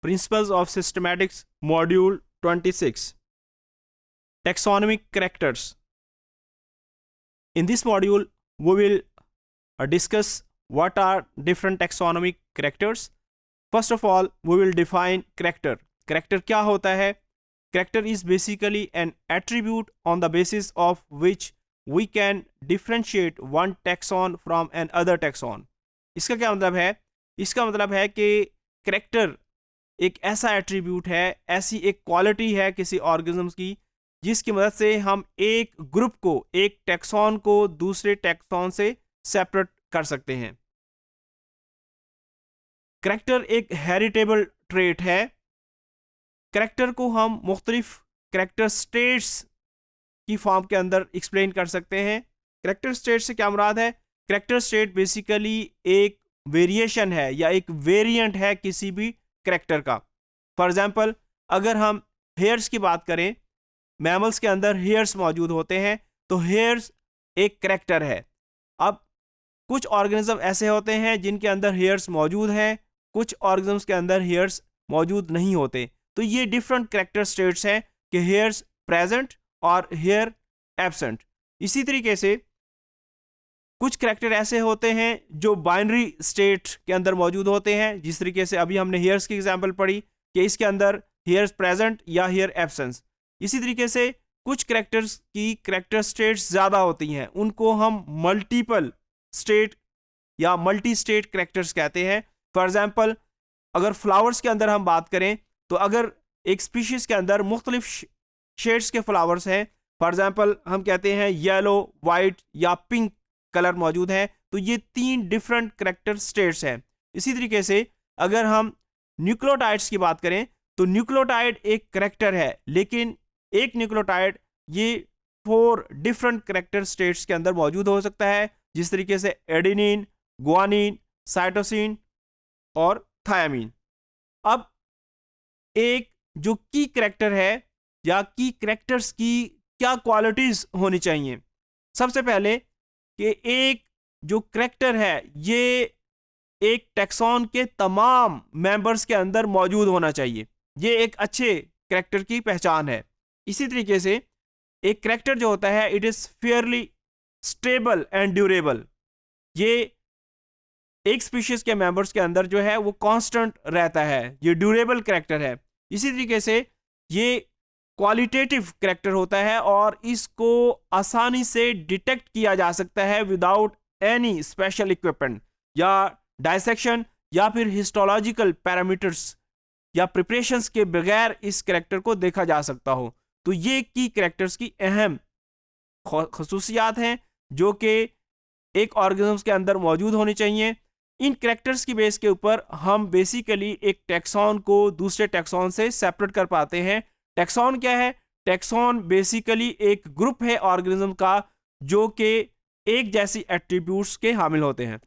Principles of Systematics, Module 26. Taxonomic characters. In this module, we will discuss what are different taxonomic characters. First of all, we will define character. Character क्या होता है? Character is basically an attribute on the basis of which we can differentiate one taxon from another taxon. इसका क्या मतलब है? इसका मतलब है कि character एक ऐसा एट्रीब्यूट है, ऐसी एक क्वालिटी है किसी ऑर्गेनिज्म की जिसकी मदद से हम एक ग्रुप को, एक टैक्सॉन को दूसरे टैक्सॉन से सेपरेट कर सकते हैं। करैक्टर एक हेरिटेबल ट्रेट है। करैक्टर को हम मुख्तलिफ करैक्टर स्टेट्स की फॉर्म के अंदर एक्सप्लेन कर सकते हैं। करैक्टर स्टेट से क्या मुराद है? करैक्टर स्टेट बेसिकली एक वेरिएशन है या एक वेरिएंट है किसी भी करैक्टर का। फॉर एग्जाम्पल, अगर हम हेयर्स की बात करें, मैमल्स के अंदर हेयर्स मौजूद होते हैं, तो हेयर्स एक करैक्टर है। अब कुछ ऑर्गेनिज्म ऐसे होते हैं जिनके अंदर हेयर्स मौजूद हैं, कुछ ऑर्गेनिज्म्स के अंदर हेयर्स मौजूद नहीं होते। तो ये डिफरेंट करैक्टर स्टेट्स हैं कि हेयर्स प्रेजेंट और हेयर एब्सेंट। इसी तरीके से कुछ करैक्टर ऐसे होते हैं जो बाइनरी स्टेट के अंदर मौजूद होते हैं, जिस तरीके से अभी हमने हेयर्स की एग्जांपल पढ़ी कि इसके अंदर हेयर्स प्रेजेंट या हेयर एब्सेंस। इसी तरीके से कुछ करैक्टर्स की करैक्टर स्टेट्स ज़्यादा होती हैं, उनको हम मल्टीपल स्टेट या मल्टी स्टेट करैक्टर्स कहते हैं। फॉर एग्जाम्पल, अगर फ्लावर्स के अंदर हम बात करें, तो अगर एक स्पीशीज़ के अंदर मुख्तलिफ शेड्स के फ्लावर्स हैं, फॉर एग्जाम्पल हम कहते हैं येलो, वाइट या पिंक कलर मौजूद है, तो ये 3 डिफरेंट करैक्टर स्टेट्स हैं। इसी तरीके से अगर हम न्यूक्लियोटाइड्स की बात करें, तो न्यूक्लियोटाइड एक करैक्टर है, लेकिन एक न्यूक्लियोटाइड ये 4 डिफरेंट करैक्टर स्टेट्स के अंदर मौजूद हो सकता है, जिस तरीके से एडेनिन, गुआनिन, साइटोसिन और थायामीन। अब एक जो की करैक्टर है या की करैक्टर्स की क्या क्वालिटीज होनी चाहिए? सबसे पहले कि एक जो करैक्टर है ये एक टैक्सॉन के तमाम मेंबर्स के अंदर मौजूद होना चाहिए। ये एक अच्छे करैक्टर की पहचान है। इसी तरीके से एक करैक्टर जो होता है, it is Fairlie stable and durable. ये एक स्पीशीज के मेंबर्स के अंदर जो है वो कांस्टेंट रहता है, ये ड्यूरेबल करैक्टर है। इसी तरीके से ये क्वालिटेटिव करैक्टर होता है और इसको आसानी से डिटेक्ट किया जा सकता है विदाउट एनी स्पेशल इक्विपमेंट या डायसेक्शन या फिर हिस्टोलॉजिकल पैरामीटर्स या प्रिपरेशंस के बगैर इस करैक्टर को देखा जा सकता हो। तो ये की करैक्टर्स की अहम खसूसियात हैं जो कि एक ऑर्गेनिज्म के अंदर मौजूद होनी चाहिए। इन करैक्टर्स की बेस के ऊपर हम बेसिकली एक टैक्सॉन को दूसरे टैक्सॉन से सेपरेट कर पाते हैं। टैक्सॉन क्या है? टैक्सॉन बेसिकली एक ग्रुप है ऑर्गेनिज्म का जो कि एक जैसी एट्रीब्यूट्स के हामिल होते हैं।